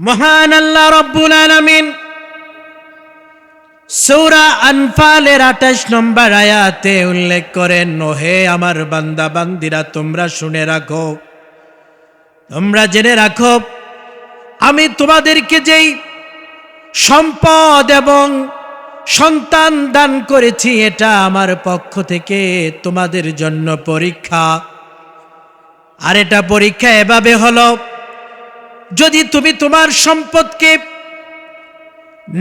মহান আল্লাহ রব্বুল আলামিন সূরা আনফালের 28 নম্বর আয়াতে উল্লেখ করেন, ওহে আমার বান্দা বান্দিরা, তোমরা শুনে রাখো, তোমরা জেনে রাখো, আমি তোমাদেরকে যেই সম্পদ এবং সন্তান দান করেছি, এটা আমার পক্ষ থেকে তোমাদের জন্য পরীক্ষা। আর এটা পরীক্ষা এভাবে হলো, যদি তুমি তোমার সম্পদকে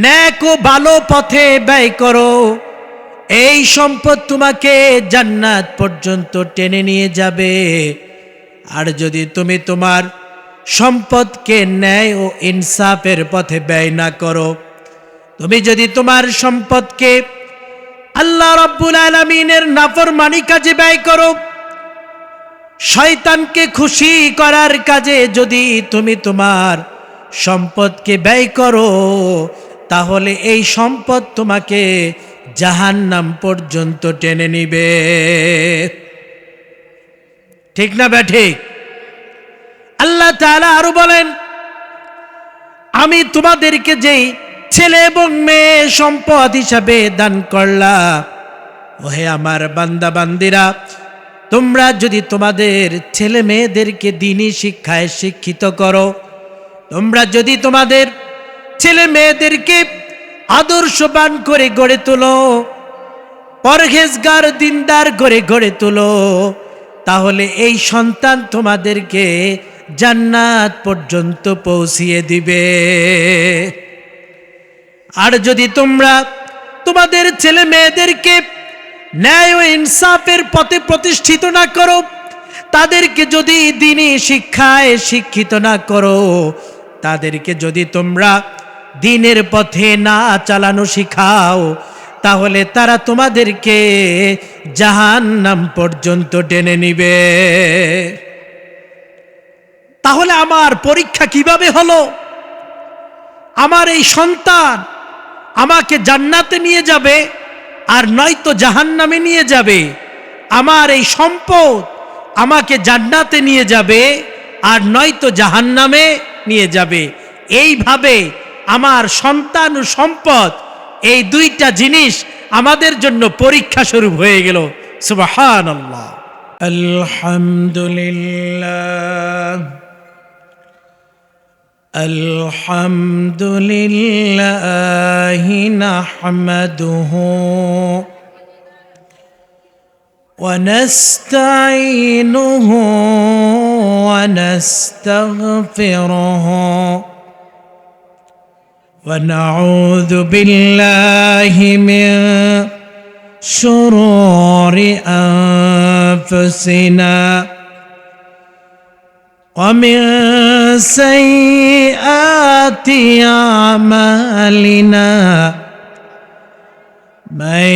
নেক ও ভালো পথে ব্যয় করো, এই সম্পদ তোমাকে জান্নাত পর্যন্ত টেনে নিয়ে যাবে। আর যদি তুমি তোমার সম্পদকে ন্যায় ও ইনসাফের পথে ব্যয় না করো, তুমি যদি তোমার সম্পদকে আল্লাহ রাব্বুল আলামিনের নাফরমানি কাজে ব্যয় করো, শয়তানকে খুশি করার কাজে যদি তুমি তোমার সম্পদকে ব্যয় করো, তাহলে এই সম্পদ তোমাকে জাহান্নাম পর্যন্ত টেনে নিবে। ঠিক না ঠিক? আল্লাহ তাআলা আরো বলেন, আমি তোমাদেরকে যেই ছেলে এবং মেয়ে সম্পদ হিসাবে দান করলাম, ওহে আমার বান্দা বান্দিরা, তোমরা যদি তোমাদের ছেলে মেয়েদেরকে দ্বীনি শিক্ষায় শিক্ষিত করো, তোমরা যদি তোমাদের ছেলে মেয়েদেরকে আদর্শবান করে গড়ে তোলো, পরহেজগার দিনদার করে গড়ে তোলো, তাহলে এই সন্তান তোমাদেরকে জান্নাত পর্যন্ত পৌঁছিয়ে দিবে। আর যদি তোমরা তোমাদের ছেলে মেয়েদেরকে ন্যায় ও ইনসাফের পথে প্রতিষ্ঠিত না করো, তাদেরকে যদি দ্বীনি শিক্ষায় শিক্ষিত না করো, তাদেরকে যদি তোমরা দ্বীনের পথে না চালানো শিখাও, তাহলে তারা তোমাদেরকে জাহান্নাম পর্যন্ত টেনে নিবে। তাহলে আমার পরীক্ষা কিভাবে হলো? আমার এই সন্তান আমাকে জান্নাতে নিয়ে যাবে আর নয়তো জাহান্নামে নিয়ে যাবে। আমার এই সম্পদ আমাকে জান্নাতে নিয়ে যাবে আর নয়তো জাহান্নামে নিয়ে যাবে। এইভাবে আমার সন্তান ও সম্পদ, এই দুইটা জিনিস আমাদের জন্য পরীক্ষা স্বরূপ হয়ে গেল। সুবহানাল্লাহ, আলহামদুলিল্লাহ, আলহামদুলিল্লাহ নাহমাদুহু ওয়া নাস্তাঈনুহু ওয়া নাস্তাগফিরুহু ওয়া নাউযু বিল্লাহি মিন শুরুরি আনফুসিনা ومن سيئات أعمالنا من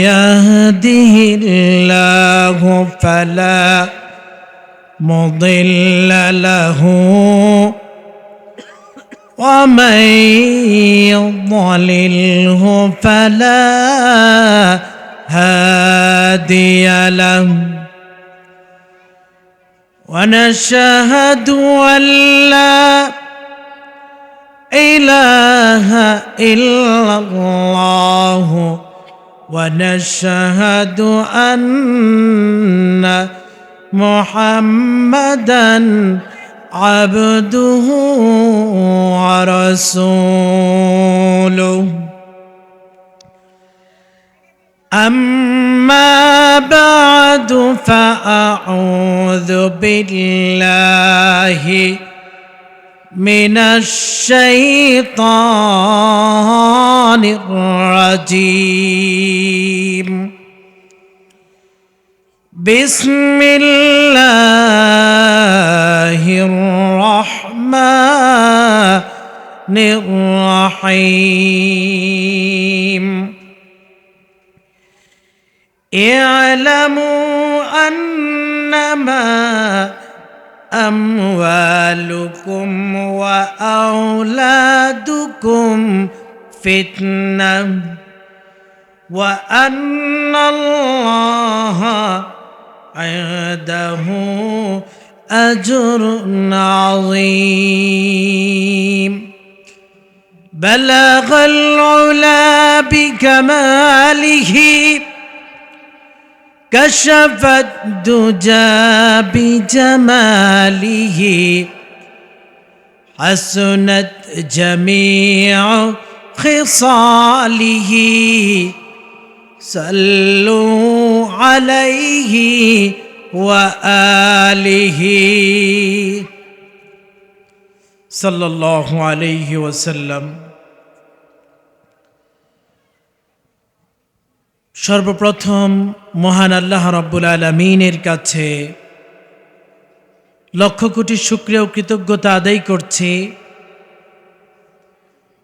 يهده الله فلا مضل له ومن يضلله فلا هادي له ونشهد أن لا إله إلا الله ونشهد أن محمدًا عبده ورسوله أما بعد فأعوذ بالله من الشيطان الرجيم بسم الله الرحمن الرحيم اعلموا أنما أموالكم وأولادكم فتنة وأن الله عنده أجر عظيم بلغ العلا بكماله كشف الدجى بجماله حسنت جميع خصاله صلوا عليه وآله صلى الله عليه وسلم। সর্বপ্রথম মহান আল্লাহ রাব্বুল আলামিনের কাছে লক্ষ কোটি শুকরিয়া ও কৃতজ্ঞতা আদায় করছি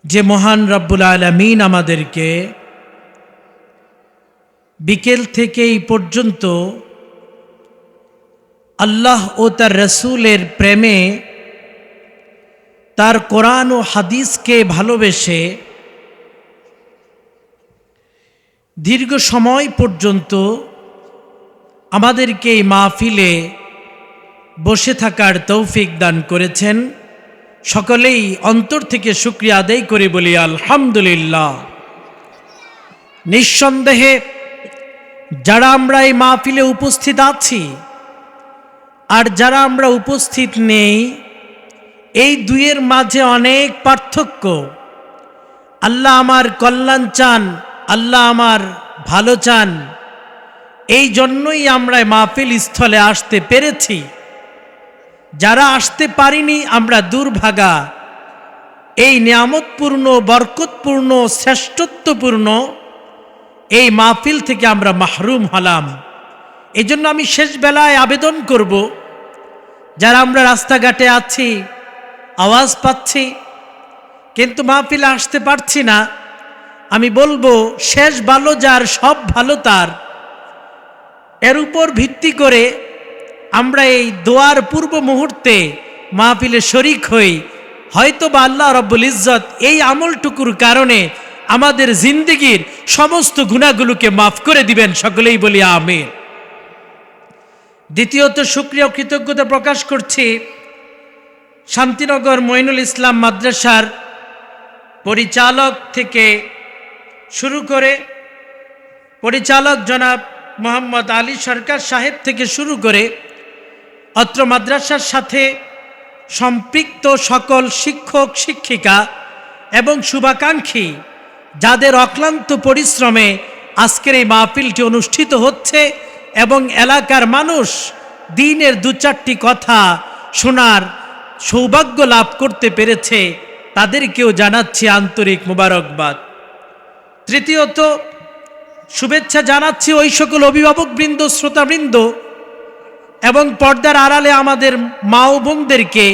যে মহান রাব্বুল আলামিন আমাদেরকে বিকেল থেকে এই পর্যন্ত আল্লাহ ও তার রসুলের প্রেমে, তার কোরআন ও হাদিসকে ভালোবেসে দীর্ঘ সময় পর্যন্ত আমাদেরকে এই মাহফিলে বসে থাকার তৌফিক দান করেছেন। সকলেই অন্তর থেকে শুকরিয়া আদায় করে বলি আলহামদুলিল্লাহ। নিঃসন্দেহে যারা আমরা এই মাহফিলে উপস্থিত আছি আর যারা আমরা উপস্থিত নেই, এই দুইয়ের মাঝে অনেক পার্থক্য। আল্লাহ আমার কল্যাণ চান, আল্লাহ আমার ভালো চান, এই জন্যই আমরা মাহফিল স্থলে আসতে পেরেছি। যারা আসতে পারিনি আমরা দুর্ভাগা। এই নিয়ামতপূর্ণ, বরকতপূর্ণ, শ্রেষ্ঠত্বপূর্ণ এই মাহফিল থেকে আমরা মাহরুম হলাম। এই জন্য আমি শেষ বেলায় আবেদন করব, যারা আমরা রাস্তাঘাটে আছি, আওয়াজ পাচ্ছি কিন্তু মাহফিলে আসতে পারছি না, আমি বলবো শেষ ভালো যার সব ভালো তার। এর উপর ভিত্তি করে আমরা এই দোয়ার পূর্ব মুহূর্তে মাহফিলে শরিক হই। হয়তো বা আল্লাহ রব্বুল ইজ্জত এই আমলটুকুর কারণে আমাদের জিন্দেগির সমস্ত গুনাহগুলোকে মাফ করে দিবেন। সকলেই বলি আমিন। দ্বিতীয়ত শুকরিয়া ও কৃতজ্ঞতা প্রকাশ করছি শান্তিনগর মঈনুল ইসলাম মাদ্রাসার পরিচালক থেকে শুরু করে, পরিচালক জনাব মোহাম্মদ আলী সরকার সাহেব থেকে শুরু করে অত্র মাদ্রাসার সাথে সম্পৃক্ত সকল শিক্ষক শিক্ষিকা এবং শুভাকাঙ্ক্ষী, যাদের অক্লান্ত পরিশ্রমে আজকের এই মাহফিলটি অনুষ্ঠিত হচ্ছে এবং এলাকার মানুষ দিনের দু চারটি কথা শোনার সৌভাগ্য লাভ করতে পেরেছে, তাদেরকেও জানাচ্ছি আন্তরিক মোবারকবাদ। তৃতীয়ত শুভেচ্ছা জানাচ্ছি ওই সকল অভিভাবকবৃন্দ, শ্রোতাবৃন্দ এবং পর্দার আড়ালে আমাদের মা ও বোনদেরকে,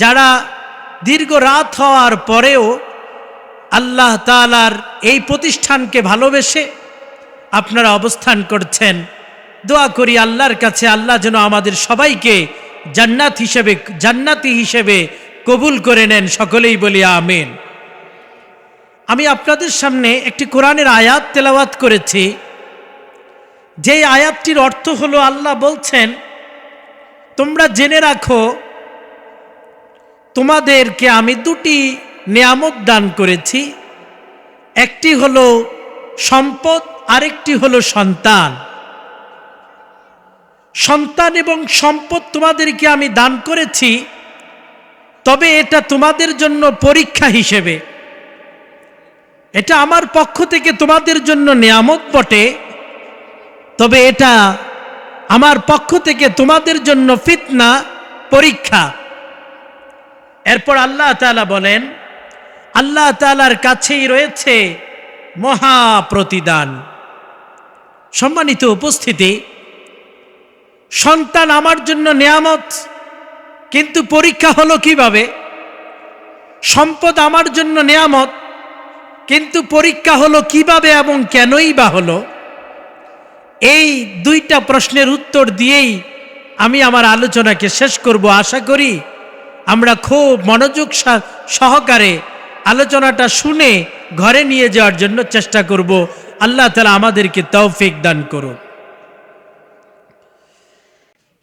যারা দীর্ঘ রাত হওয়ার পরেও আল্লাহ তাআলার এই প্রতিষ্ঠানকে ভালোবেসে আপনারা অবস্থান করছেন। দোয়া করি আল্লাহর কাছে, আল্লাহ যেন আমাদের সবাইকে জান্নাতি হিসেবে কবুল করে নেন। সকলেই বলি আমিন। আমি আপনাদের সামনে একটি কোরআনের আয়াত তেলাওয়াত করেছি, যেই আয়াতটির অর্থ হলো, আল্লাহ বলছেন, তোমরা জেনে রাখো তোমাদেরকে আমি দুটি নিয়ামত দান করেছি, একটি হলো সম্পদ, আরেকটি হলো সন্তান। সন্তান এবং সম্পদ তোমাদেরকে আমি দান করেছি, তবে এটা তোমাদের জন্য পরীক্ষা হিসেবে, এটা আমার পক্ষ থেকে তোমাদের জন্য নিয়ামত বটে, তবে এটা আমার পক্ষ থেকে তোমাদের জন্য ফিতনা, পরীক্ষা। এরপর আল্লাহ তাআলা বলেন, আল্লাহ তাআলার কাছেই রয়েছে মহা প্রতিদান। সম্মানিত উপস্থিতি, সন্তান আমার জন্য নিয়ামত, কিন্তু পরীক্ষা হলো কিভাবে? সম্পদ আমার জন্য নিয়ামত, কিন্তু পরীক্ষা হলো কিভাবে এবং কেনই বা হলো? এই দুইটা প্রশ্নের উত্তর দিয়েই আমি আমার আলোচনাকে শেষ করব। আশা করি আমরা খুব মনোযোগ সহকারে আলোচনাটা শুনে ঘরে নিয়ে যাওয়ার জন্য চেষ্টা করব। আল্লাহ তাআলা আমাদেরকে তৌফিক দান করুন।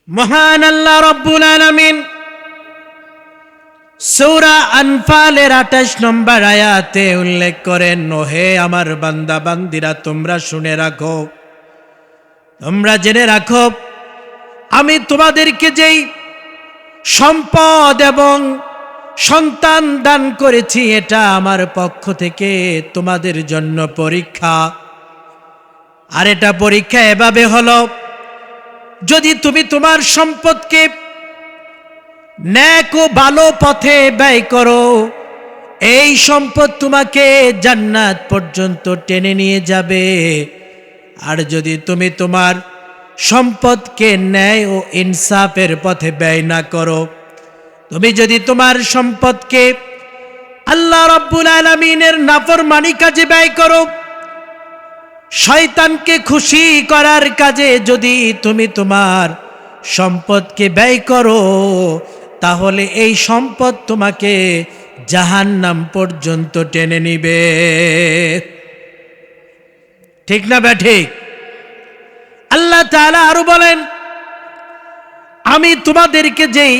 মহান আল্লাহ রব্বুল আলামিন সূরা আনফালের 28 নম্বর আয়াতে উল্লেখ করেন, ওহে আমার বান্দা বান্দিরা, তোমরা শুনে রাখো, তোমরা জেনে রাখো, আমি তোমাদেরকে যেই সম্পদ এবং সন্তান দান করেছি, এটা আমার পক্ষ থেকে তোমাদের জন্য পরীক্ষা। আর এটা পরীক্ষা এভাবে হলো, যদি তুমি তোমার সম্পদকে নেক ও ভালো পথে ব্যয় করো, এই সম্পদ তোমাকে জান্নাত পর্যন্ত টেনে নিয়ে যাবে। আর যদি তুমি তোমার সম্পদকে ন্যায় ও ইনসাফের পথে ব্যয় না করো, তুমি যদি তোমার সম্পদকে আল্লাহ রাব্বুল আলামিনের নাফরমানি কাজে ব্যয় করো, শয়তানকে খুশি করার কাজে যদি তুমি তোমার সম্পদকে ব্যয় করো, তাহলে এই সম্পদ তোমাকে জাহান্নাম পর্যন্ত টেনে নিবে। ঠিক না ঠিক? আল্লাহ তাআলা আরো বলেন, আমি তোমাদেরকে যেই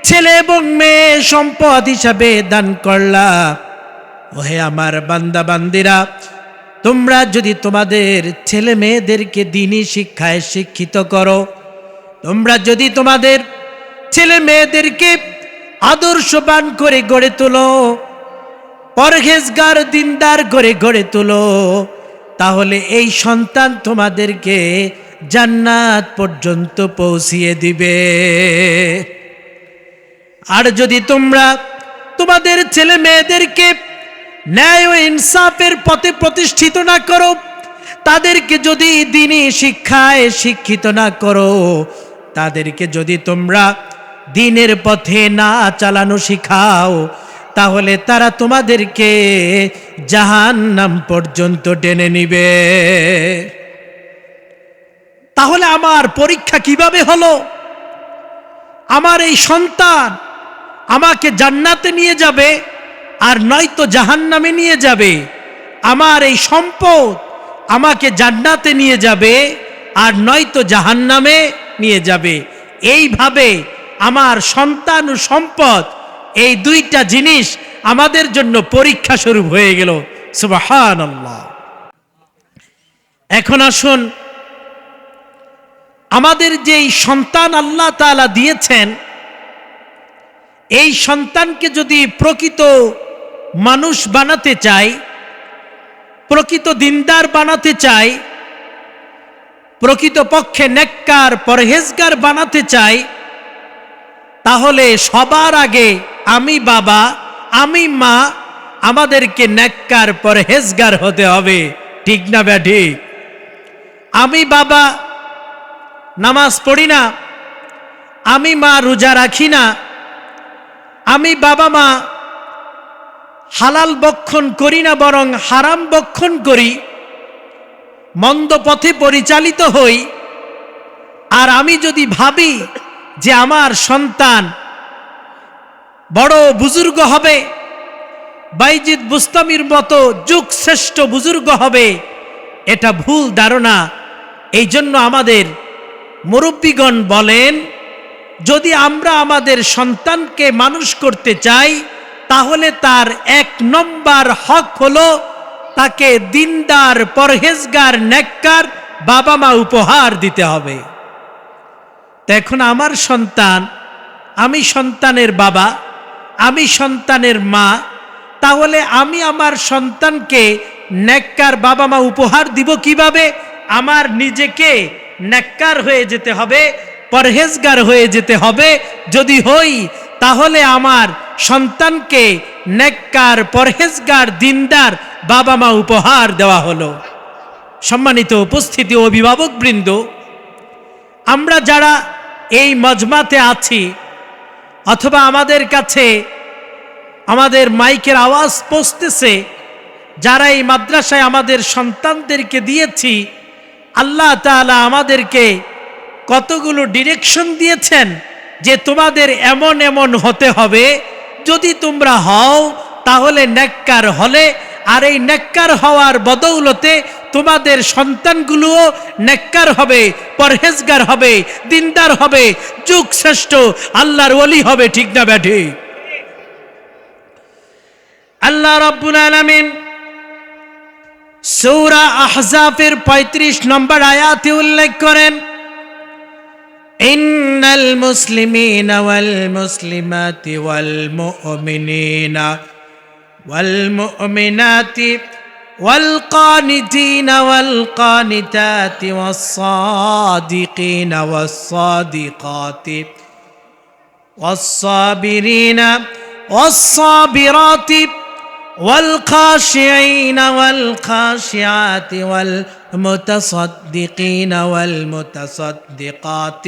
ছেলে এবং মেয়ে সম্পদ হিসাবে দান করলাম, ওহে আমার বান্দা বান্দিরা, তোমরা যদি তোমাদের ছেলে মেয়েদেরকে দ্বীনি শিক্ষায় শিক্ষিত করো, তোমরা যদি তোমাদের ছেলে মেয়েদেরকে আদর্শবান করে গড়ে তোলো, পরহেজগার দিনদার করে গড়ে তোলো, তাহলে এই সন্তান তোমাদেরকে জান্নাত পর্যন্ত পৌঁছিয়ে দিবে। আর যদি তোমরা তোমাদের ছেলে মেয়েদেরকে ন্যায় ও ইনসাফের পথে প্রতিষ্ঠিত না করো, তাদেরকে যদি দ্বীনি শিক্ষায় শিক্ষিত না করো, তাদেরকে যদি তোমরা দ্বীনের পথে না চালানো শিখাও, তাহলে তারা তোমাদেরকে জাহান্নাম পর্যন্ত টেনে নিবে। তাহলে আমার পরীক্ষা কিভাবে হলো? আমার এই সন্তান আমাকে জান্নাতে নিয়ে যাবে আর নয়তো জাহান্নামে নিয়ে যাবে। আমার এই সম্পদ আমাকে জান্নাতে নিয়ে যাবে আর নয়তো জাহান্নামে নিয়ে যাবে। এইভাবে আমার সন্তান ও সম্পদ, এই দুইটা জিনিস আমাদের জন্য পরীক্ষা স্বরূপ হয়ে গেল। সুবহানাল্লাহ। এখন আসুন, আমাদের যেই সন্তান আল্লাহ তাআলা দিয়েছেন, এই সন্তানকে যদি প্রকৃত মানুষ বানাতে চাই, প্রকৃত দিনদার বানাতে চাই, প্রকৃত পক্ষে নেককার পরহেজগার বানাতে চাই, তাহলে সবার আগে আমি বাবা, আমি মা, আমাদেরকে নেককার পরহেজগার হতে হবে। ঠিক না ঠিক? আমি বাবা নামাজ পড়ি না, আমি মা রোজা রাখি না, আমি বাবা মা হালাল বক্ষণ করি না, বরং হারাম বক্ষণ করি, মন্দ পথে পরিচালিত হই। আর আমি যদি ভাবি যে আমার সন্তান বড় বুজুর্গ হবে, বাইজিদ বুস্তামির মতো যুগ শ্রেষ্ঠ বুজুর্গ হবে, এটা ভুল ধারণা। এই জন্য আমাদের মুরব্বীগণ বলেন, যদি আমরা আমাদের সন্তানকে মানুষ করতে চাই, তাহলে তার 1 নম্বর হক হলো তাকে দিনদার পরহেজগার নেককার বাবা মা উপহার দিতে হবে। তো এখন আমার সন্তান, আমি সন্তানের বাবা, আমি সন্তানের মা, তাহলে আমি আমার সন্তানকে নেককার বাবা মা উপহার দিব কিভাবে? আমার নিজেকে নেককার হয়ে যেতে হবে, পরহেজগার হয়ে যেতে হবে। যদি হই, তাহলে আমার সন্তানকে নেককার পরহেজগার দিনদার বাবা মা উপহার দেওয়া হলো। সম্মানিত উপস্থিতি অভিভাবক বৃন্দ, আমরা যারা এই মজমাতে আছি, অথবা আমাদের কাছে আমাদের মাইকের আওয়াজ পৌঁছতেছে, যারা এই মাদ্রাসায় আমাদের সন্তানদেরকে দিয়েছি, আল্লাহ তাআলা আমাদেরকে কতগুলো ডিরেকশন দিয়েছেন যে তোমাদের এমন এমন হতে হবে। যদি তোমরা হও তাহলে নেককার হলে, আর এই নেককার হওয়ার বদৌলতে তোমাদের সন্তানগুলোও নেককার হবে, পরহেজগার হবে, দিনদার হবে, যুগ শ্রেষ্ঠ আল্লাহর ওলি হবে। ঠিক না ব্যাঠি? আল্লাহ রাব্বুল আলামিন সূরা আহজাবের 35 নম্বর আয়াতে উল্লেখ করেন, ইন্নাল মুসলিমিনা ওয়াল মুসলিমাতি ওয়াল মুমিনিনা ওয়াল মুমিনাতি ওয়াল কানিতিনা ওয়াল কানিতাতি ওয়াস সাদিকিনা ওয়াস সাদিকাতি ওয়াস সাবিরিনা ওয়াস সাবিরাতি والخاشعين والخاشعات والمتصدقين والمتصدقات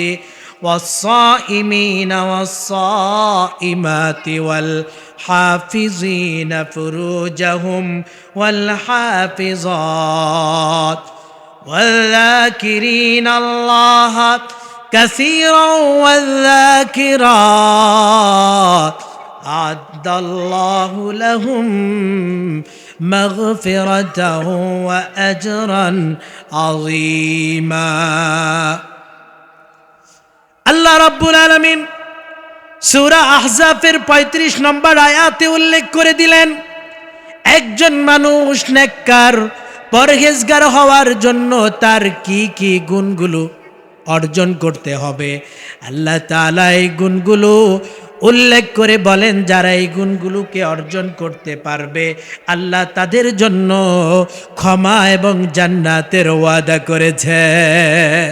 والصائمين والصائمات والحافظين فروجهم والحافظات والذاكرين الله كثيرا والذاكرات أعد الله لهم مغفرة وأجرا عظيما আল্লাহ রাব্বুল আলামিন সূরা আহজাবের 35 নম্বর আয়াতে উল্লেখ করে দিলেন, একজন মানুষ নেককার পরহেজগার হওয়ার জন্য তার কি কি গুণগুলো অর্জন করতে হবে। আল্লাহ তাআলা এই গুণগুলো উল্লেখ করে বলেন, যারা এই গুণগুলোকে অর্জন করতে পারবে আল্লাহ তাদের জন্য ক্ষমা এবং জান্নাতের ওয়াদা করেছেন।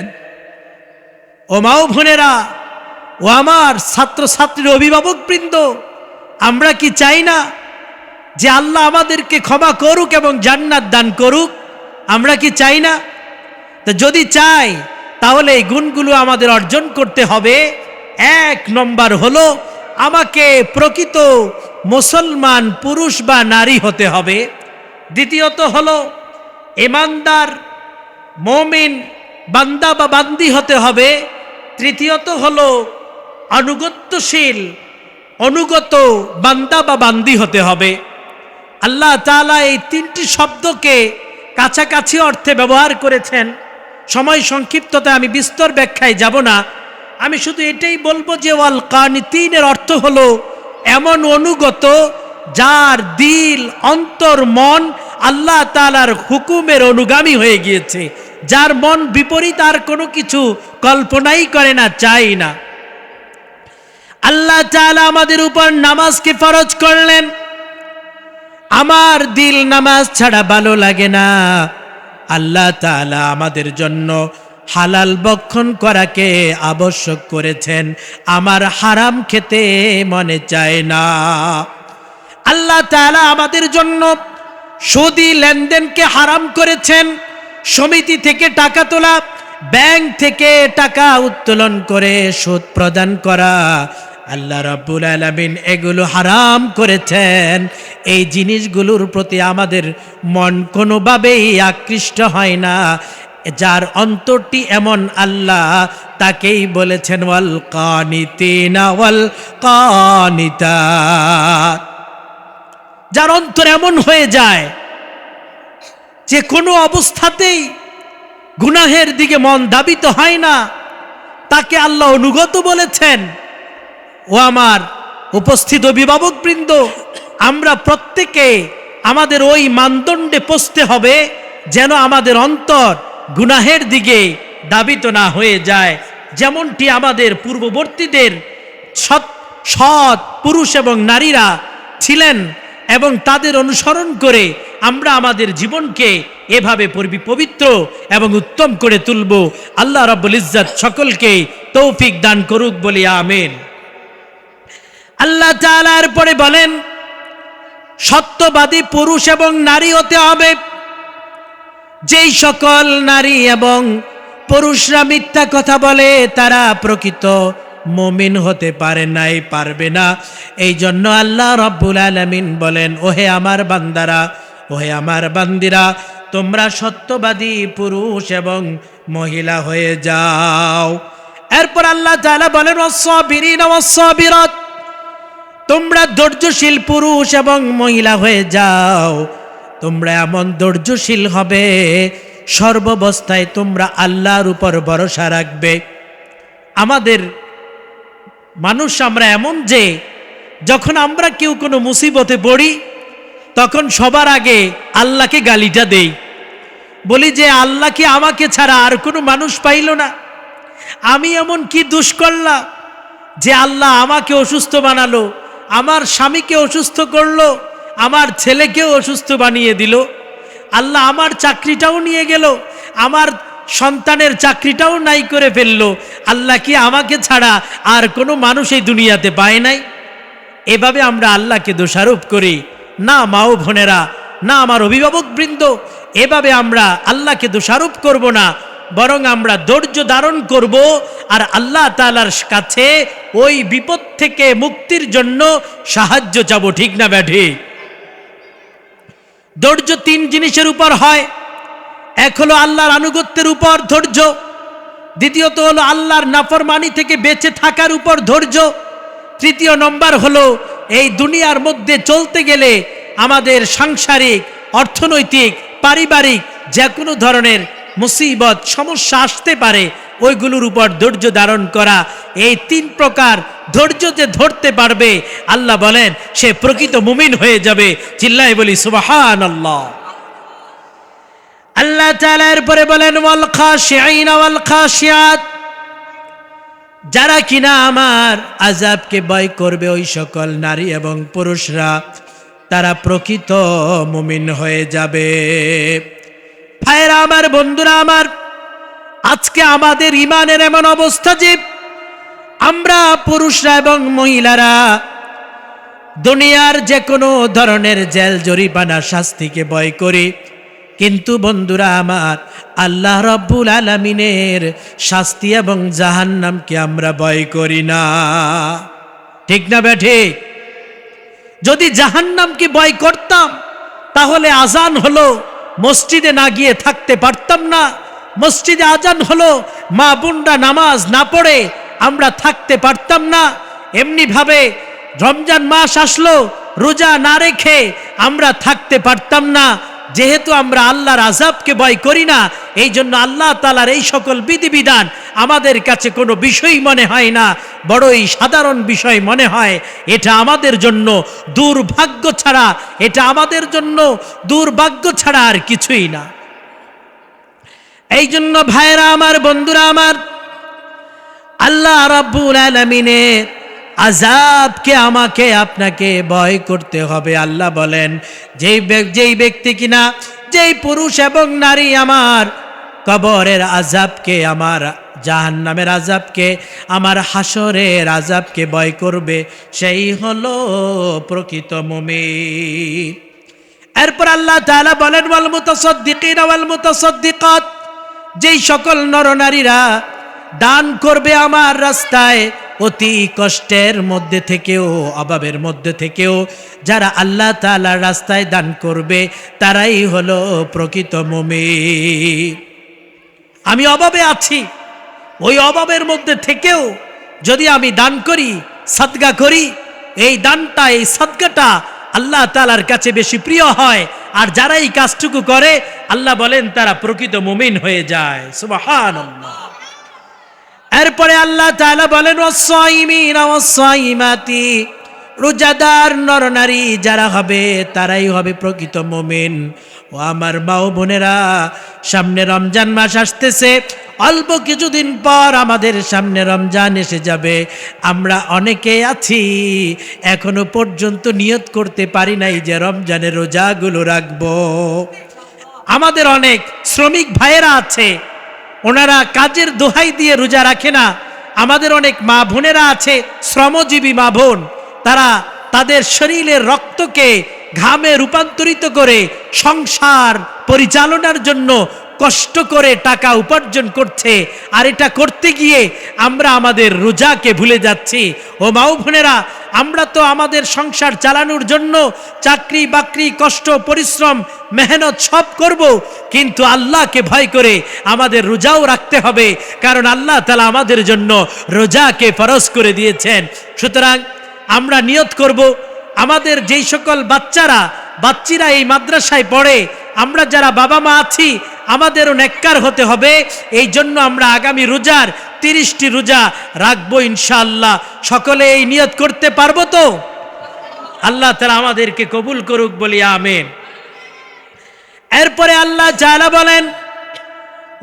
ও মা ও বোনেরা, ও আমার ছাত্রছাত্রীর অভিভাবকবৃন্দ, আমরা কি চাই না যে আল্লাহ আমাদেরকে ক্ষমা করুক এবং জান্নাত দান করুক? আমরা কি চাই না? তো যদি চাই তাহলে এই গুণগুলো আমাদের অর্জন করতে হবে। এক নম্বর হলো আমাকে প্রকৃত মুসলমান পুরুষ বা নারী হতে হবে। দ্বিতীয়ত হলো ঈমানদার মুমিন বান্দা বা বান্দি হতে হবে। তৃতীয়ত হলো আনুগত্যশীল অনুগত বান্দা বা বান্দি হতে হবে। আল্লাহ তাআলা এই তিনটি শব্দকে কাছাকাছি অর্থে ব্যবহার করেছেন। সময় সংক্ষিপ্ততায় আমি বিস্তর ব্যাখ্যায় যাব না। আমি শুধু এটাই বলবো যে ওয়াল কানিতিনের অর্থ হলো এমন অনুগত যার দিল অন্তর মন আল্লাহ তাআলার হুকুমের অনুগামী হয়ে গিয়েছে, যার মন বিপরীত আর কোনো কিছু কল্পনাই করে না, চাই না। আল্লাহ তাআলা আমাদের উপর নামাজকে ফরজ করলেন। আমার দিল নামাজ ছাড়া ভালো লাগে না। আল্লাহ তাআলা আমাদের জন্য হালাল ভক্ষণ করাকে আবশ্যক করেছেন, আমার হারাম খেতে মনে চায় না। আল্লাহ তাআলা আমাদের জন্য সুদী লেনদেনকে হারাম করেছেন। সমিতি থেকে টাকা তোলা, ব্যাংক থেকে টাকা উত্তোলন করে সুদ প্রদান করা, আল্লাহ রাব্বুল আলামিন এগুলো হারাম করেছেন। এই জিনিসগুলোর প্রতি আমাদের মন কোনোভাবেই আকৃষ্ট হয় না। যার অন্তরটি এমন আল্লাহ তাকেই বলেছেন ওয়াল কানিতিনা ওয়াল কানিতাত। যার অন্তর এমন হয়ে যায় যে কোনো অবস্থাতেই গুনাহের দিকে মন ধাবিত হয় না, তাকে আল্লাহ অনুগত বলেছেন। ও আমার উপস্থিত অভিভাবকবৃন্দ, আমরা প্রত্যেকে আমাদের ওই মানদণ্ডে পৌঁছতে হবে যেন আমাদের অন্তর গুনাহের দিকে ধাবিত না হয়ে যায়। যেমনটি আমাদের পূর্ববর্তীদের সৎ পুরুষ এবং নারীরা ছিলেন এবং তাদের অনুসরণ করে আমরা আমাদের জীবনকে এভাবে পবিত্র এবং উত্তম করে তুলব। আল্লাহ রাব্বুল ইজ্জত সকলকে তৌফিক দান করুক বলি আমিন। আল্লাহ তাআলা এরপরে বলেন, সত্যবাদী পুরুষ এবং নারী হতে হবে। যেই সকল নারী এবং পুরুষরা মিথ্যা কথা বলে তারা প্রকৃত মুমিন হতে পারবে না। এই জন্য আল্লাহ রাব্বুল আলামিন বলেন, ওহে আমার বান্দারা, ওহে আমার বান্দিরা, তোমরা সত্যবাদী পুরুষ এবং মহিলা হয়ে যাও। এরপর আল্লাহ তাআলা বলেন, ওয়াস-সাবিরিনা ওয়াস-সাবিরাত, তোমরা ধৈর্যশীল পুরুষ এবং মহিলা হয়ে যাও। তোমরা এমন ধৈর্যশীল হবে, সর্বাবস্থায় তোমরা আল্লাহর উপর ভরসা রাখবে। আমাদের মানুষ আমরা এমন যে যখন আমরা কেউ কোনো মুসিবতে পড়ি তখন সবার আগে আল্লাহকে গালিটা দেই, বলি যে আল্লাহ কি আমাকে ছাড়া আর কোনো মানুষ পাইল না? আমি এমন কি দোষ করলাম যে আল্লাহ আমাকে অসুস্থ বানালো, আমার স্বামীকে অসুস্থ করলো, আমার ছেলেকেও অসুস্থ বানিয়ে দিল, আল্লাহ আমার চাকরিটাও নিয়ে গেল, আমার সন্তানের চাকরিটাও নাই করে ফেললো। আল্লাহ কি আমাকে ছাড়া আর কোনো মানুষ এই দুনিয়াতে পায় নাই? এভাবে আমরা আল্লাহকে দোষারোপ করি না। মা ও বোনেরা, না আমার অভিভাবক বৃন্দ, এভাবে আমরা আল্লাহকে দোষারোপ করব না, বরং আমরা ধৈর্য ধারণ করব আর আল্লাহ তাআলার কাছে ওই বিপদ থেকে মুক্তির জন্য সাহায্য চাবো। ঠিক না ব্যাঠি? ধৈর্য তিন জিনিসের উপর হয়। এক হলো আল্লাহর আনুগত্যের উপর ধৈর্য, দ্বিতীয়ত হলো আল্লাহর নাফরমানি থেকে বেঁচে থাকার উপর ধৈর্য, তৃতীয় নম্বর হলো এই দুনিয়ার মধ্যে চলতে গেলে আমাদের সাংসারিক, অর্থনৈতিক, পারিবারিক যে কোনো ধরনের মুসিবত সমস্যা আসতে পারে, ওইগুলোর উপর ধৈর্য ধারণ করা। এই তিন প্রকার ধৈর্য যে ধরতে পারবে, আল্লাহ বলেন সে প্রকৃত মুমিন হয়ে যাবে। চিল্লায় বলি সুবহানাল্লাহ। আল্লাহ তাআলা এরপরে বলেন ওয়াল খাশিঈন ওয়াল খাশিয়াত, যারা কিনা আমার আযাবকে ভয় করবে, ওই সকল নারী এবং পুরুষরা, তারা প্রকৃত মুমিন হয়ে যাবে। ভাইরা আমার, বন্ধুরা আমার, আজকে আমাদের ইমানের এমন অবস্থা যে আমরা পুরুষরা এবং মহিলারা দুনিয়ার যে কোনো ধরনের জেল জরিমানা শাস্তিকে ভয় করি, কিন্তু বন্ধুরা আমার, আল্লাহ রাব্বুল আলামিনের শাস্তি এবং জাহান্নামকে আমরা ভয় করি না। ঠিক না বেঠিক? যদি জাহান্নামকে ভয় করতাম তাহলে আজান হলো মসজিদে না গিয়ে থাকতে পারতাম না। মসজিদে আজান হলো মা বোনরা নামাজ না পড়ে আমরা থাকতে পারতাম না। এমনি ভাবে রমজান মাস আসলো রোজা না রেখে আমরা থাকতে পারতাম না। যেহেতু আমরা আল্লাহর আযাবকে ভয় করি না, এই জন্য আল্লাহ তাআলার এই সকল বিধিবিধান আমাদের কাছে কোনো বিষয় মনে হয় না, বড়ই সাধারণ বিষয় মনে হয়। এটা আমাদের জন্য দুর্ভাগ্য ছাড়া, এটা আমাদের জন্য দুর্ভাগ্য ছাড়া আর কিছুই না। এই জন্য ভাইরা আমার, বন্ধুরা আমার, আল্লাহ রাব্বুল আলামিনের আযাবকে আমাকে আপনাকে ভয় করতে হবে। আল্লাহ বলেন যেই ব্যক্তি কিনা, যেই পুরুষ এবং নারী আমার কবরের আযাবকে, আমার জাহান্নামের আযাবকে, আমার হাসরের আযাবকে ভয় করবে, সেই হলো প্রকৃত মুমিন। এরপর আল্লাহ তাআলা বলেন ওয়াল মুতাসাদ্দিকিনা ওয়াল মুতাসাদ্দিকাত, যেই সকল নরনারীরা দান করবে আমার রাস্তায়, অতি কষ্টের মধ্যে থেকেও, অভাবের মধ্যে থেকেও যারা আল্লাহ তাআলার রাস্তায় দান করবে, তারাই হলো প্রকৃত মুমিন। আমি অভাবে আছি, ওই অভাবের মধ্যে থেকেও যদি আমি দান করি, সাদকা করি, এই দানটা, এই সাদকাটা আল্লাহ তাআলার কাছে বেশি প্রিয় হয়। আর যারা এই কাজটুকু করে, আল্লাহ বলেন তারা প্রকৃত মুমিন হয়ে যায়। সুবহানাল্লাহ। এরপরে আল্লাহ তাআলা বলেন ওয়াস-সাইমিনা ওয়াস-সাইমাতি, রোজাদার নরনারী যারা হবে তারাই হবে প্রকৃত মুমিন। ও আমার মা ও বোনেরা, সামনে রমজান মাস আসতেছে, অল্প কিছুদিন পর আমাদের সামনে রমজান এসে যাবে। আমরা অনেকে আছি এখনো পর্যন্ত নিয়ত করতে পারি নাই যে রমজানের রোজাগুলো রাখবো। আমাদের অনেক শ্রমিক ভাইয়েরা আছে, ওনারা কাজের দোহাই দিয়ে রোজা রাখে না। আমাদের অনেক মা বোনেরা আছে, শ্রমজীবী মা বোন, তারা তাদের শরীরের রক্তকে ঘামে রূপান্তরিত করে সংসার পরিচালনার জন্য কষ্ট করে টাকা উপার্জন করছে। আর এটা করতে গিয়ে আমরা আমাদের রোজাকে ভুলে যাচ্ছি। ও মা বোনেরা, আমরা তো আমাদের সংসার চালানোর জন্য চাকরি বাকরি, কষ্ট, পরিশ্রম, মেহনত সব করব, কিন্তু আল্লাহকে ভয় করে আমাদের রোজাও রাখতে হবে, কারণ আল্লাহ তাআলা আমাদের জন্য রোজাকে ফরজ করে দিয়েছেন। সুতরাং আমরা নিয়ত করব, আমাদের যেই সকল বাচ্চারা বাচ্চিরা এই মাদ্রাসায় পড়ে, আমরা যারা বাবা মা আছি আমাদেরও নেককার হতে হবে। এই জন্য আমরা আগামী রোজার 30টি রোজা রাখবো ইনশাআল্লাহ। সকলে এই নিয়ত করতে পারবো তো? আল্লাহ তাআলা আমাদেরকে কবুল করুক, বলি আমিন। এরপরে আল্লাহ তাআলা বলেন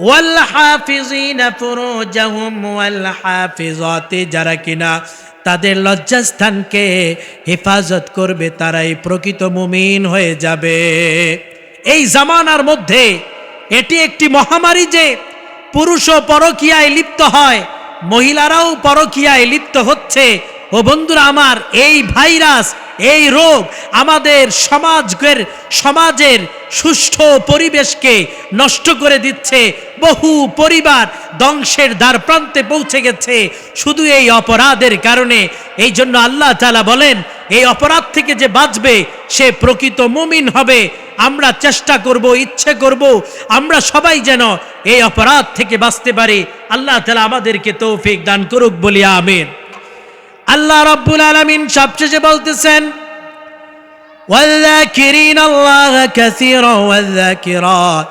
ওয়াল হাফিজিনা ফুরুজাহুম ওয়াল হাফিজাতি, যারা কিনা তাদের লজ্জাস্থানকে হেফাজত করবে তারাই প্রকৃত মুমিন হয়ে যাবে। এই জামানার মধ্যে এটি একটি মহামারী যে পুরুষও পরকীয়ায় লিপ্ত হয়, মহিলারাও পরকীয়ায় লিপ্ত হচ্ছে। ও বন্ধুরা আমার, এই ভাইরাস, এই রোগ আমাদের সমাজের সুষ্ঠু পরিবেশকে নষ্ট করে দিচ্ছে। বহু পরিবার ধ্বংসের দ্বার প্রান্তে পৌঁছে গেছে শুধু এই অপরাধের কারণে। এই জন্য আল্লাহ তাআলা বলেন এই অপরাধ থেকে যে বাঁচবে সে প্রকৃত মুমিন হবে। আমরা চেষ্টা করব, ইচ্ছে করব আমরা সবাই যেন এই অপরাধ থেকে বাঁচতে পারি। আল্লাহ তাআলা আমাদেরকে তৌফিক দান করুক, বলি আমিন। আল্লাহ রাব্বুল আলামিন সবশেষে বলতেছেন ওয়াল্লাযিকিরিনাল্লাহা কাসীরা ওয়াল্লাযিকিরাত,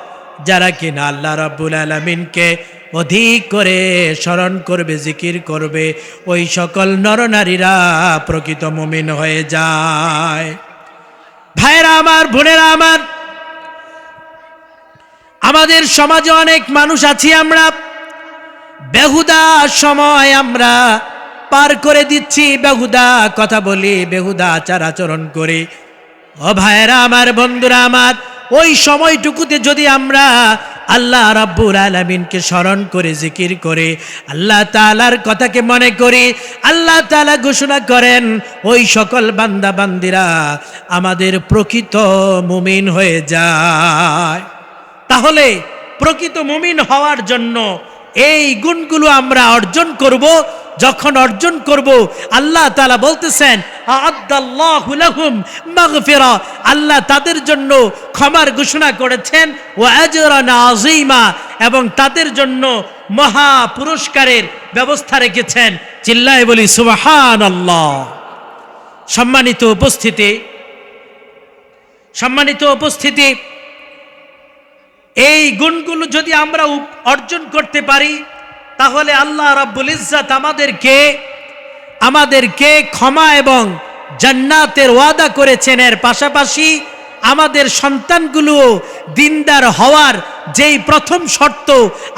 যারা কিনা আল্লাহ রাব্বুল আলামিনকে অধিক করে স্মরণ করবে, জিকির করবে, ওই সকল নরনারীরা প্রকৃত মুমিন হয়ে যায়। ভাইরা আমার, বোনেরা আমার, আমাদের সমাজে অনেক মানুষ আছি আমরা বেহুদা সময় আমরা পার করে দিচ্ছি, বেহুদা কথা বলি, বেহুদা আচার আচরণ করি। ও ভাইরা আমার, বন্ধুরা আমার, ওই সময়টুকুতে যদি আমরা আল্লাহ রাব্বুল আলামিনকে স্মরণ করে জিকির করে আল্লাহ তাআলার কথাকে মনে করি, আল্লাহ তাআলা ঘোষণা করেন ওই সকল বান্দা বান্দিরা আমাদের প্রকৃত মুমিন হয়ে যায়। তাহলে প্রকৃত মুমিন হওয়ার জন্য এই গুণগুলো আমরা অর্জন করব। যখন অর্জন করব আল্লাহ তাআলা বলতেছেন আ'আদ্দাল্লাহু লাহুম মাগফিরা, আল্লাহ তাদের জন্য ক্ষমার ঘোষণা করেছেন, ওয়া আজরান আযীমা, এবং তাদের জন্য মহা পুরস্কারের ব্যবস্থা রেখেছেন। চিল্লায়ে বলি সুবহানাল্লাহ। সম্মানিত উপস্থিতি, এই গুণগুলো যদি আমরা অর্জন করতে পারি তাহলে আল্লাহ রাব্বুল ইজ্জাত আমাদেরকে ক্ষমা এবং জান্নাতের ওয়াদা করেছেন। এর পাশাপাশি আমাদের সন্তানগুলো দিনদার হওয়ার যেই প্রথম শর্ত,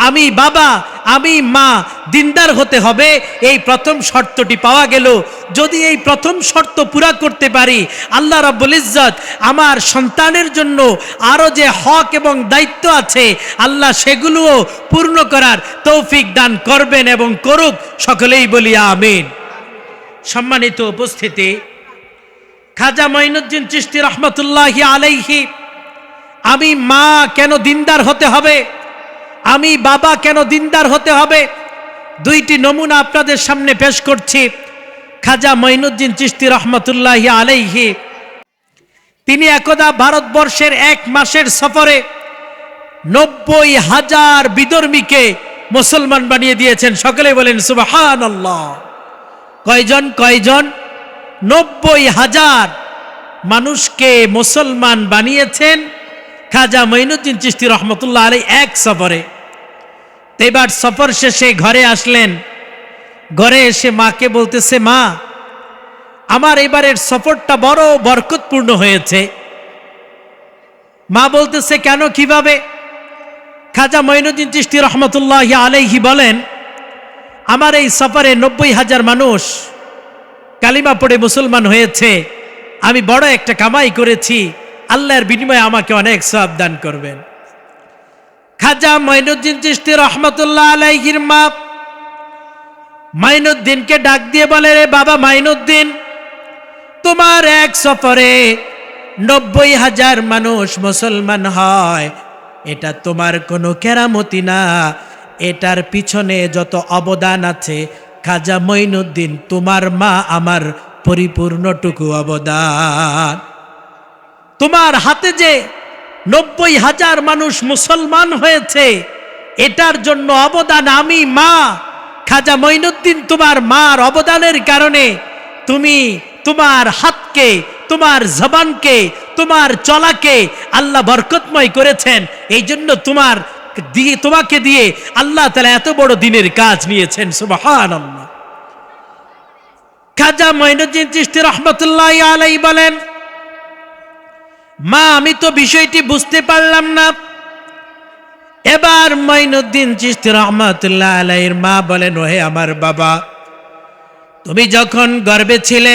আমি বাবা আমি মা দিনদার হতে হবে, এই প্রথম শর্তটি পাওয়া গেল। যদি এই প্রথম শর্ত পুরা করতে পারি আল্লাহ রাব্বুল ইজ্জত আমার সন্তানের জন্য আরো যে হক এবং দায়িত্ব আছে আল্লাহ সেগুলোও পূর্ণ করার তৌফিক দান করবেন এবং করুক, সকলেই বলি আমিন। সম্মানিত উপস্থিতি, খাজা মঈনুদ্দিন চিশতি রহমতুল্লাহি আলাইহি আমি মা কেন দিনদার হতে হবে, আমি বাবা কেন দিনদার হতে হবে, দুইটি নমুনা আপনাদের সামনে পেশ করছি। খাজা মঈনুদ্দিন চিশতি রহমতুল্লাহি আলাইহি তিনি একদা ভারতবর্ষের 1 মাসের সফরে 90,000 বিধর্মীকে মুসলমান বানিয়ে দিয়েছেন। সকলে বলেন সুবহানাল্লাহ। কয়জন 90,000 মানুষকে মুসলমান বানিয়েছেন খাজা মঈনুদ্দিন চিশতি রহমতুল্লাহ আলাইহি এক সফরে। এবার সফর শেষে ঘরে আসলেন, ঘরে এসে মাকে বলতেছে, মা আমার এবারের সফরটা বড় বরকতপূর্ণ হয়েছে। মা বলতেছে, কেন, কিভাবে? খাজা মঈনুদ্দিন চিশতি রহমতুল্লাহ আলাইহি বলেন, আমার এই সফরে 90,000 মানুষ কালিমা পড়ে মুসলমান হয়েছে, আমি বড় একটা কামাই করেছি, আল্লাহর বিনিময়ে আমাকে অনেক সওয়াব দান করবেন। খাজা মঈনুদ্দিন চিশতি রহমতুল্লাহ আলাইহির মা মাইনুদ্দিনকে ডাক দিয়ে বলে, রে বাবা মাইনুদ্দিন, তোমার এক সফরে 90,000 মানুষ মুসলমান হয়, এটা তোমার কোনো কেরামতি না, এটার পিছনে যত অবদান আছে খাজা মঈনুদ্দিন তোমার মা আমার পরিপূর্ণটুকু অবদান। তোমার হাতে যে 90,000 মানুষ মুসলমান হয়েছে এটার জন্য অবদান আমি মা খাজা মঈনুদ্দিন তোমার মার অবদানের কারণে তুমি তোমার হাতকে, তোমার জবানকে, তোমার চলাকে আল্লাহ বরকতময় করেছেন, এই জন্য তোমাকে দিয়ে আল্লাহ তাআলা এত বড় দিনের কাজ নিয়েছেন। সুবহানাল্লাহ। খাজা মঈনুদ্দিন চিশতি রহমতুল্লাহি আলাইহি বলেন, মা আমি তো বিষয়টি বুঝতে পারলাম না। এবার মঈনুদ্দিন চিশতি রহমতুল্লাহি আলাইহির মা বলেন, ওহে আমার বাবা, তুমি যখন গর্ভে ছিলে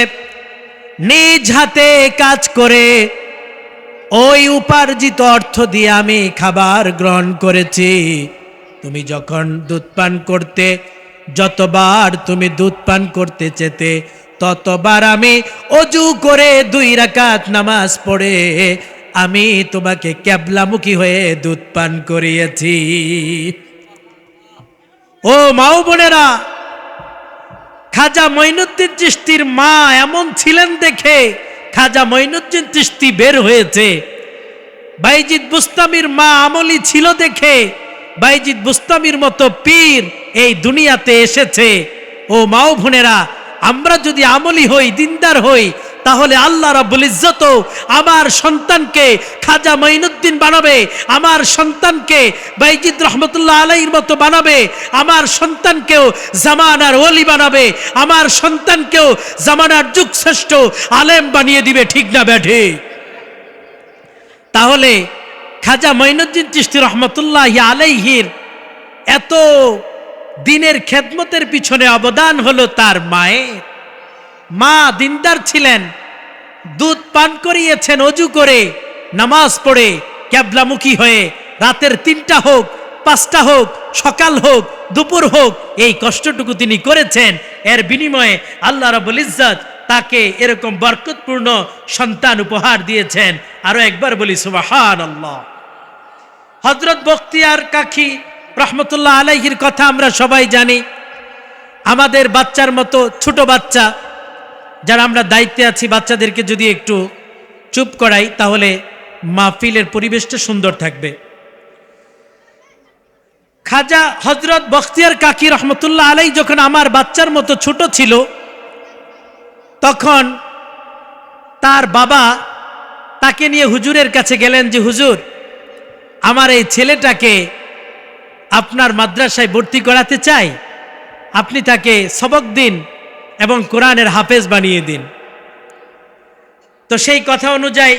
নিজ হাতে কাজ করে ওই উপার্জিত অর্থ দিয়ে আমি খাবার গ্রহণ করেছি। তুমি যখন দুধ পান করতে, যতবার তুমি দুধ পান করতে চেতে, ততবার আমি অজু করে 2 রাকাত নামাজ পড়ে আমি তোমাকে কিবলামুখী হয়ে দুধ পান করিয়েছি। ও মা ও বোনেরা, খাজা মঈনুদ্দিন চিশতির মা এমন ছিলেন দেখে খাজা মঈনুদ্দিন চিশতি বের হয়েছে। বাইজিদ বুস্তামির মা আমলি ছিল দেখে বাইজিদ বুস্তামির মতো পীর এই দুনিয়াতে এসেছে। ও মা ও বোনেরা, আমরা যদি আমলি হই, দিনদার হই, তাহলে আল্লাহ রাব্বুল ইজ্জত আমার সন্তানকে খাজা মঈনুদ্দিন বানাবে, আমার সন্তানকে বাইজিদ রহমতুল্লাহ আলাইহির মতো বানাবে, আমার সন্তানকেও জামানার ওলি বানাবে, আমার সন্তানকেও জামানার যুগশ্রেষ্ঠ আলেম বানিয়ে দিবে। ঠিক না ব্যাঠে? তাহলে খাজা মঈনুদ্দিন চিশতি রহমতুল্লাহি আলাইহির এত দিনের খেদমতের পিছনে অবদান হলো তার মায়ের। মা দিনদার ছিলেন, দুধ পান করিয়েছেন অজু করে, নামাজ পড়ে, কিবলামুখী হয়ে। রাতের 3টা হোক, 5টা হোক, সকাল হোক, দুপুর হোক, এই কষ্টটুকু তিনি করেছেন। এর বিনিময়ে আল্লাহ রাব্বুল ইজ্জত তাকে এরকম বরকতপূর্ণ সন্তান উপহার দিয়েছেন। আরো একবার বলি সুবহানাল্লাহ। হযরত বখতিয়ার কাকি রহমতুল্লাহ আলাইহির কথা আমরা সবাই জানি। আমাদের বাচ্চার মতো ছোট বাচ্চা যারা আমরা দায়িত্বে আছি, বাচ্চাদেরকে যদি একটু চুপ করাই তাহলে মাহফিলের পরিবেশটা সুন্দর থাকবে। খাজা হযরত বখতিয়ার কাকি রহমতুল্লাহ আলাইহি যখন আমার বাচ্চার মতো ছোট ছিল, তখন তার বাবা তাকে নিয়ে হুজুরের কাছে গেলেন যে, হুজুর, আমার এই ছেলেটাকে আপনার মাদ্রাসায় ভর্তি করাতে চাই, আপনি তাকে সবক দিন এবং কোরআনের হাফেজ বানিয়ে দিন। তো সেই কথা অনুযায়ী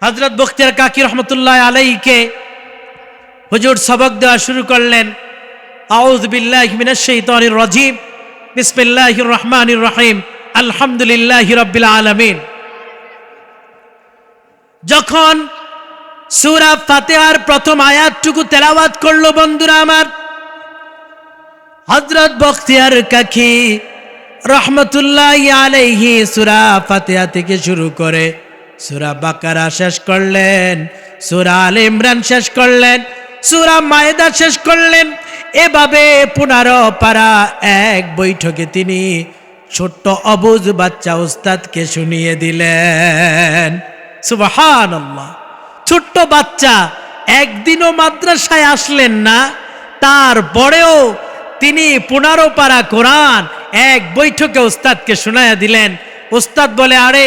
হযরত বখতিয়ার কাকি রহমতুল্লাহ আলাইহিকে হুজুর সবক দেওয়া শুরু করলেন। আউযু বিল্লাহি মিনাশ শাইতানির রাজিম, বিসমিল্লাহির রহমানির রহিম, আলহামদুলিল্লাহি রাব্বিল আলামিন। যখন সূরা ফাতিহার প্রথম আয়াতটুকু তেলাওয়াত করলো, বন্ধুরা আমার, হযরত বখতিয়ার কাকি রহমতুল্লাহি আলাইহি সূরা ফাতিহা থেকে শুরু করে সূরা বাকারা শেষ করলেন, সূরা আলে ইমরান শেষ করলেন, সূরা মায়েদা শেষ করলেন। এভাবে 15 পারা এক বৈঠকে তিনি ছোট্ট অবুঝ বাচ্চা উস্তাদকে শুনিয়ে দিলেন। সুবহানাল্লাহ। ছোট্ট বাচ্চা, একদিনও মাদ্রাসায় আসলেন না, তারপরেও তিনি 15 পারা কোরআন এক বৈঠকে উস্তাদকে শোনায়া দিলেন। উস্তাদ বলে, আরে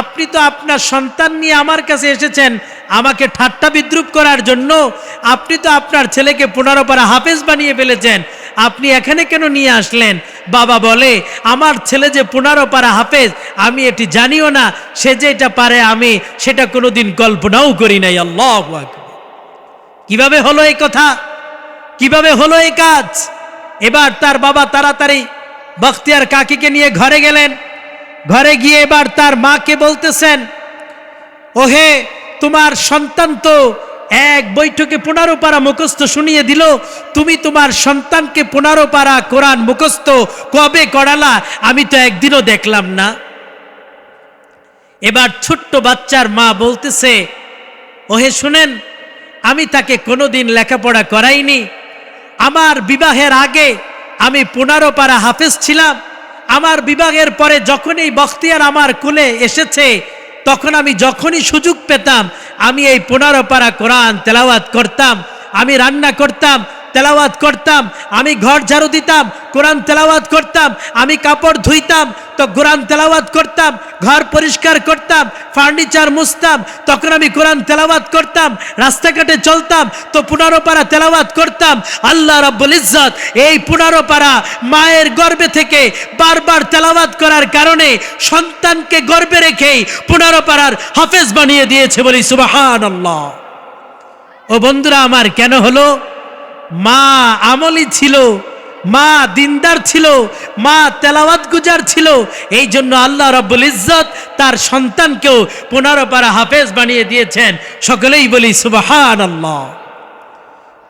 আপনি তো আপনার সন্তান নিয়ে আমার কাছে এসেছেন আমাকে ঠাট্টা বিদ্রুপ করার জন্য, আপনি তো আপনার ছেলেকে 15 পারা হাফেজ বানিয়ে ফেলেছেন, আপনি এখানে কেন নিয়ে আসলেন? বাবা বলে, আমার ছেলে যে 15 পারা হাফেজ আমি এটি জানিও না, সে যে এটা পারে আমি সেটা কোনোদিন কল্পনাও করি নাই। আল্লাহু আকবার। কিভাবে হলো এই কথা? কিভাবে হলো এই কাজ? এবার তার বাবা তাড়াতাড়ি বখতিয়ার কাকিকে নিয়ে ঘরে গেলেন। ঘরে গিয়ে এবার তার মাকে বলতেছেন, ওহে, তোমার সন্তান তো এক বৈঠকে 15 পারা মুখস্থ শুনিয়ে দিল, তুমি তোমার সন্তানকে 15 পারা কোরআন মুখস্থ কবে করালা? আমি তো একদিনও দেখলাম না। এবার ছোট্ট বাচ্চার মা বলতেছে, ওহে শুনেন, আমি তাকে কোনোদিন লেখাপড়া করাইনি। আমার বিবাহের আগে আমি 15 পারা হাফেজ ছিলাম। আমার বিবাহের পরে যখন এই বখতিয়ার আমার কোলে এসেছে, তখন আমি যখনই সুযোগ পেতাম আমি এই 15 পারা কোরআন তেলাওয়াত করতাম। আমি রান্না করতাম, তেলাওয়াত করতাম, আমি ঘর ঝাড়ু দিতাম, কোরআন তেলাওয়াত করতাম, আমি কাপড় ধুইতাম তো কোরআন তেলাওয়াত করতাম, ঘর পরিষ্কার করতাম, ফার্নিচার মুছতাম তখন আমি কোরআন তেলাওয়াত করতাম, রাস্তাঘাটে চলতাম তো 15 পারা তেলাওয়াত করতাম। আল্লাহ রাব্বুল ইজ্জত এই 15 পারা মায়ের গর্ভে থেকে বারবার তেলাওয়াত করার কারণে সন্তানকে গর্ভে রেখেই 15 পারার হাফেজ বানিয়ে দিয়েছে, বলি সুবহানাল্লাহ। ও বন্ধুরা আমার, কেন হলো? মা আমলি ছিল, মা দিনদার ছিল, মা তেলাওয়াত গুজার ছিল। এই জন্য আল্লাহ রাব্বুল ইজ্জত তার সন্তানকেও 15 পারা হাফেজ বানিয়ে দিয়েছেন। সকলেই বলি সুবহানাল্লাহ।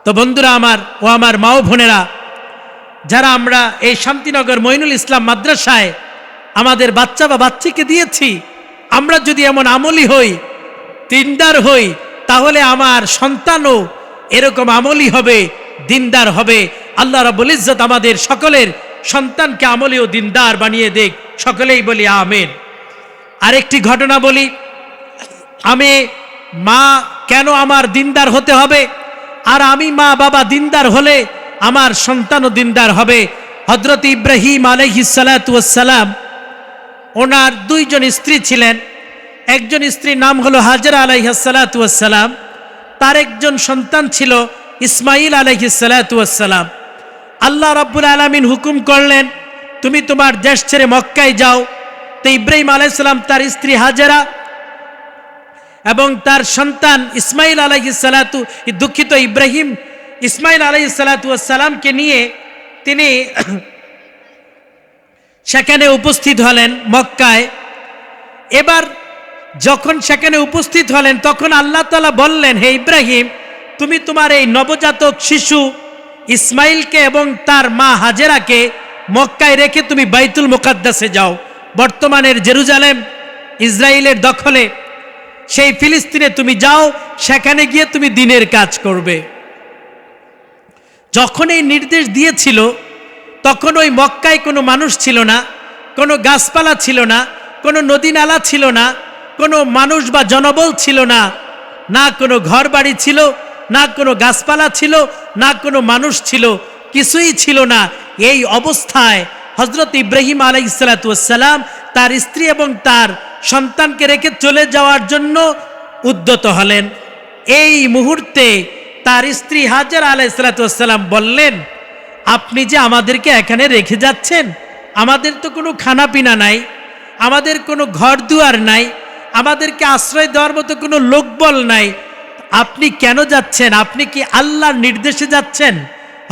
তো বন্ধুরা আমার ও আমার মা ও বোনেরা, যারা আমরা এই শান্তিনগর মঈনুল ইসলাম মাদ্রাসায় আমাদের বাচ্চা বা বাচ্চাকে দিয়েছি, আমরা যদি এমন আমলি হই, দিনদার হই, তাহলে আমার সন্তানও এরকম আমলি হবে, দিনদার হবে। আল্লাহ রাব্বুল ইজ্জত আমাদের সকলের সন্তানকে আমলি ও দিনদার বানিয়ে দেখ। সকলেই বলি আমিন। আরেকটি ঘটনা বলি, আমি মা কেন আমার দিনদার হতে হবে, আর আমি মা বাবা দিনদার হলে আমার সন্তানও দিনদার হবে। হযরত ইব্রাহিম আলাইহিস সালাতু ওয়াস সালাম, ওনার 2 জন স্ত্রী ছিলেন। একজন স্ত্রীর নাম হলো হাজরা আলাইহিস সালাতু ওয়াস সালাম, তার একজন সন্তান ছিল ইসমাইল আলাইহিস সালাতু ওয়াস সালাম। আল্লাহ রাব্বুল আলামিন হুকুম করলেন, তুমি তোমার দেশ ছেড়ে মক্কায় যাও। তো ইব্রাহিম আলাইহিস সালাম, তার স্ত্রী হাজরা এবং তার সন্তান ইসমাইল আলাইহিস সালাতু ইসমাইল আলাইহিস সালাতু ওয়াস সালামকে নিয়ে তিনি সেখানে উপস্থিত হলেন মক্কায়। এবার যখন সেখানে উপস্থিত হলেন তখন আল্লাহ তাআলা বললেন, হে ইব্রাহিম, তুমি তোমার এই নবজাতক শিশু ইসমাইলকে এবং তার মা হাজেরাকে মক্কায় রেখে তুমি বাইতুল মুকাদ্দাসে যাও। বর্তমানের জেরুজালেম ইসরায়েলের দখলে, সেই ফিলিস্তিনে তুমি যাও, সেখানে গিয়ে তুমি দ্বীনের কাজ করবে। যখন এই নির্দেশ দিয়েছিল তখন ওই মক্কায় কোনো মানুষ ছিল না, কোনো গাছপালা ছিল না, কোনো নদী নালা ছিল না, কোনো মানুষ বা জনবল ছিল না, না কোনো ঘর বাড়ি ছিল, না কোনো গাছপালা ছিল, না কোনো মানুষ ছিল, কিছুই ছিল না। এই অবস্থায় হযরত ইব্রাহিম আলাইহিস সালাতু ওয়াস সালাম তার স্ত্রী এবং তার সন্তানকে রেখে চলে যাওয়ার জন্য উদ্যত হলেন। এই মুহূর্তে তার স্ত্রী হাজরা আলাইহিস সালাতু ওয়াস সালাম বললেন, আপনি যে আমাদেরকে এখানে রেখে যাচ্ছেন, আমাদের তো কোনো খানা পিনা নাই, আমাদের কোনো ঘর দুয়ার নাই, আমাদেরকে আশ্রয় দেওয়ার মতো কোনো লোকবল নাই, আপনি কেন যাচ্ছেন? আপনি কি আল্লাহর নির্দেশে যাচ্ছেন?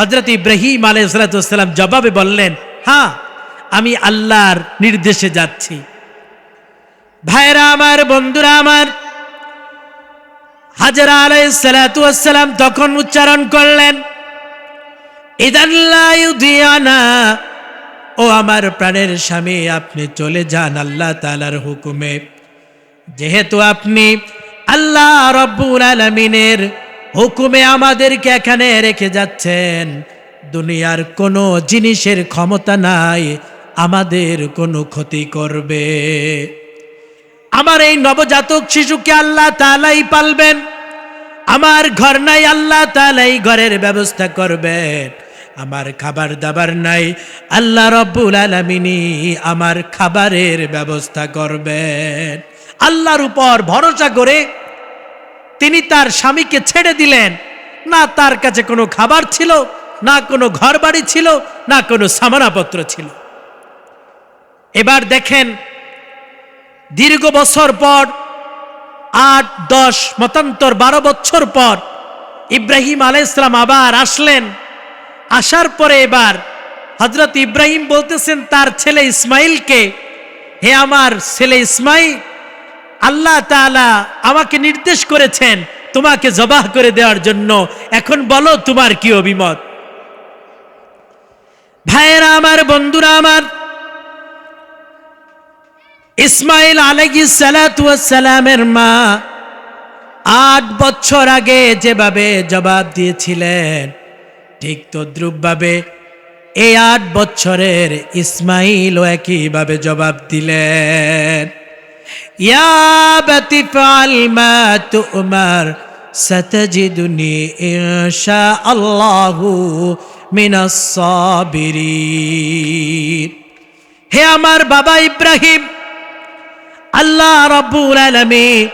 হযরত ইব্রাহিম আলাইহিস সালাতু ওয়াস সালাম জবাবে বললেন, হ্যাঁ, আমি আল্লাহর নির্দেশে যাচ্ছি। ভাইরা আমার, বন্ধুরা আমার, হাজরা আলাইহিস সালাতু ওয়াস সালাম তখন উচ্চারণ করলেন, ইদান লা ইউদিয়ানা, ও আমার প্রাণের স্বামী, আপনি চলে যান আল্লাহ তাআলার হুকুমে। যেহেতু আপনি আল্লাহ রাব্বুল আলামিনের হুকুমে আমাদেরকে এখানে রেখে যাচ্ছেন, দুনিয়ার কোনো জিনিসের ক্ষমতা নাই আমাদের কোনো ক্ষতি করবে। আমার এই নবজাতক শিশুকে আল্লাহ তাআলাই পালবেন, আমার ঘর নাই, আল্লাহ তাআলাই ঘরের ব্যবস্থা করবেন, আমার খাবার দাবার নাই, আল্লাহ রাব্বুল আলামিনই আমার খাবারের ব্যবস্থা করবেন। আল্লাহর উপর ভরসা করে তিনি তার স্বামীকে ছেড়ে দিলেন। না তার কাছে কোনো খাবার ছিল, না কোনো ঘর বাড়ি ছিল, না কোনো সামানাপত্র ছিল। এবার দেখেন, দীর্ঘ বছর পর, 8, 10, মতান্তর 12 বছর পর ইব্রাহিম আলাইহিস সালাম আবার আসলেন। আসার পরে এবার হযরত ইব্রাহিম বলতেছেন তার ছেলে ইসমাইলকে, হে আমার ছেলে ইসমাইল, আল্লাহ তাআলা আমাকে নির্দেশ করেছেন তোমাকে জবাহ করে দেওয়ার জন্য, এখন বলো তোমার কি অভিমত? ভাইয়েরা আমার, বন্ধুরা আমার, ইসমাইল আলাইহিস সালাতু ওয়াস সালামের মা 8 বছর আগে যেভাবে জবাব দিয়েছিলেন, ঠিক তদ্রূপভাবে এই 8 বছরের ইসমাইলও একইভাবে জবাব দিলেন। ইয়া বাতি ফাল মা তুমার সাতাজিদুনি ইনশাআল্লাহু মিনাস সাবিরিন। হে আমার বাবা ইব্রাহিম, আল্লাহ রাব্বুল আলামিন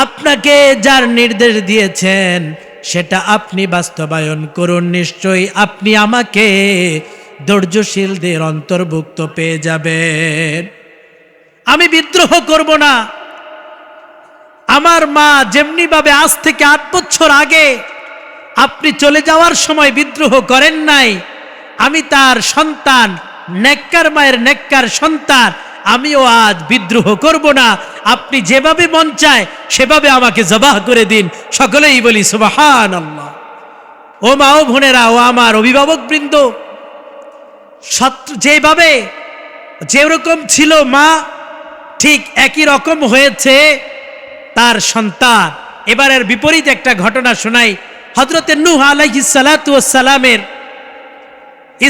আপনাকে যার নির্দেশ দিয়েছেন সেটা আপনি বাস্তবায়ন করুন, নিশ্চয়ই আপনি আমাকে ধৈর্যশীলদের অন্তর্ভুক্ত পেয়ে যাবেন। আমি বিদ্রোহ করব না। আমার মা যেমনি ভাবে আজ থেকে 8 বছর আগে আপনি চলে যাওয়ার সময় বিদ্রোহ করেন নাই, আমি তার সন্তান, নেককার মায়ের নেককার সন্তান, আমিও আজ বিদ্রোহ করব না। আপনি যেভাবে মন চায় সেভাবে আমাকে জবাহ করে দিন। সকলেই বলি সুবহানাল্লাহ। ও মা ও বোনেরা, ও আমার অভিভাবক বৃন্দ, যেভাবে যেরকম ছিল মা, ঠিক একই রকম হয়েছে তার সন্তান। এবারের বিপরীত একটা ঘটনা শোনাই। হযরতে নূহ আলাইহিস সালাতু ওয়াস সালামের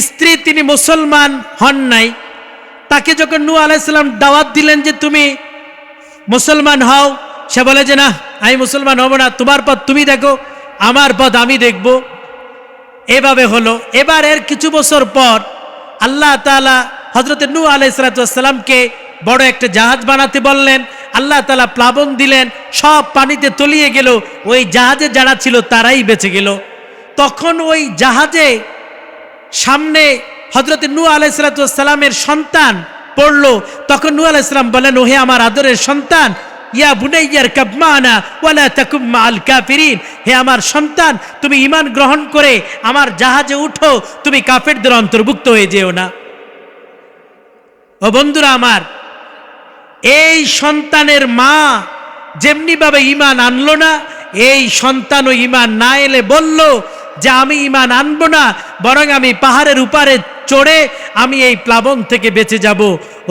স্ত্রী, তিনি মুসলমান হন নাই। তাকে যখন নূহ আলাইহিস সালাম দাওয়াত দিলেন যে তুমি মুসলমান হও, সে বলে যে না, আমি মুসলমান হব না, তোমার পথ তুমি দেখো, আমার পথ আমি দেখব। এভাবে হলো। এবার এর কিছু বছর পর আল্লাহ তাআলা হযরতে নূহ আলাইহিস সালামকে বড় একটা জাহাজ বানাতে বললেন। আল্লাহ তাআলা প্লাবন দিলেন, সব পানিতে তলিয়ে গেল। ওই জাহাজে যারা ছিল তারাই বেঁচে গেল। তখন ওই জাহাজে সামনে হযরতে নূহ আলাইহিস সালামের সন্তান পড়লো। তখন নূহ আলাইহিস সালাম বলেন, ওহে আমার আদরের সন্তান, ইয়া বুনাইয়ার কাবমানা ওয়ালা তাকুম মাআল কাফিরিন, হে আমার সন্তান, তুমি ঈমান গ্রহণ করে আমার জাহাজে উঠো, তুমি কাফেরদের অন্তর্ভুক্ত হয়ে যেও না। ও বন্ধুরা আমার, এই সন্তানের মা যেমনি ভাবে ঈমান আনলো না, এই সন্তানও ঈমান না এলে বলল যে আমি ঈমান আনবো না, বরং আমি পাহাড়ের উপরে চড়ে আমি এই প্লাবন থেকে বেঁচে যাব।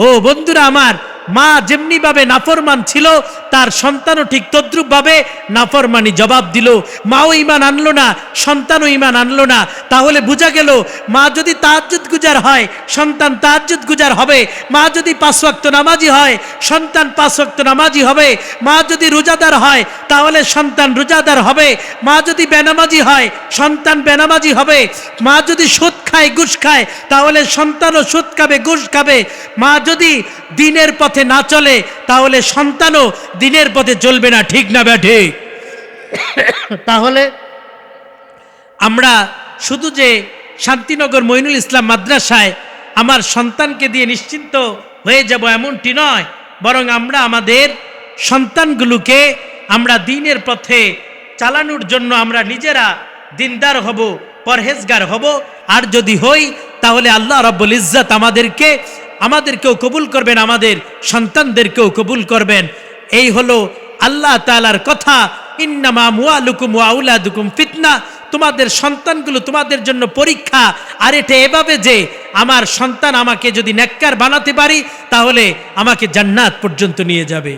ও বন্ধুরা আমার, মা যেমনি ভাবে নাফরমান ছিল, তার সন্তানও ঠিক তদ্রুপ ভাবে নাফরমানি জবাব দিল। মাও ঈমান আনলো না, সন্তানও ঈমান আনলো না। তাহলে বোঝা গেল, মা যদি তাহাজ্জুদ গুজার হয়, সন্তান তাহাজ্জুদ গুজার হবে। মা যদি 5 ওয়াক্ত নামাজি হয়, সন্তান 5 ওয়াক্ত নামাজি হবে। মা যদি রোজাদার হয়, তাহলে সন্তান রোজাদার হবে। মা যদি বেনামাজি হয়, সন্তান বেনামাজি হবে। মা যদি সুদ খায়, ঘুষ খায়, তাহলে সন্তানও সুদ খাবে, ঘুষ খাবে। মা যদি দিনের পথে না চলে, তাহলে সন্তানও দিনের পথে চলবে না। ঠিক না ব্যাঠে? তাহলে আমরা শুধু যে শান্তিনগর মঈনুল ইসলাম মাদ্রাসায় আমার সন্তানকে দিয়ে নিশ্চিন্ত হয়ে যাব এমনটি নয়, বরং আমরা আমাদের সন্তানগুলোকে আমরা দিনের পথে চালানোর জন্য আমরা নিজেরা দিনদার হব, পরহেজগার হব। আর যদি হই, তাহলে আল্লাহ রাব্বুল ইজ্জত আমাদেরকেও কবুল করবেন, আমাদের সন্তানদেরকেও কবুল করবেন। এই হলো আল্লাহ তাআলার কথা, ইন্নামা আমওয়ালুকুম ওয়া আওলাদুকুম ফিতনা, তোমাদের সন্তানগুলো তোমাদের জন্য পরীক্ষা। আর এটা এভাবে যে আমার সন্তান আমাকে যদি নেককার বানাতে পারি, তাহলে আমাকে জান্নাত পর্যন্ত নিয়ে যাবে।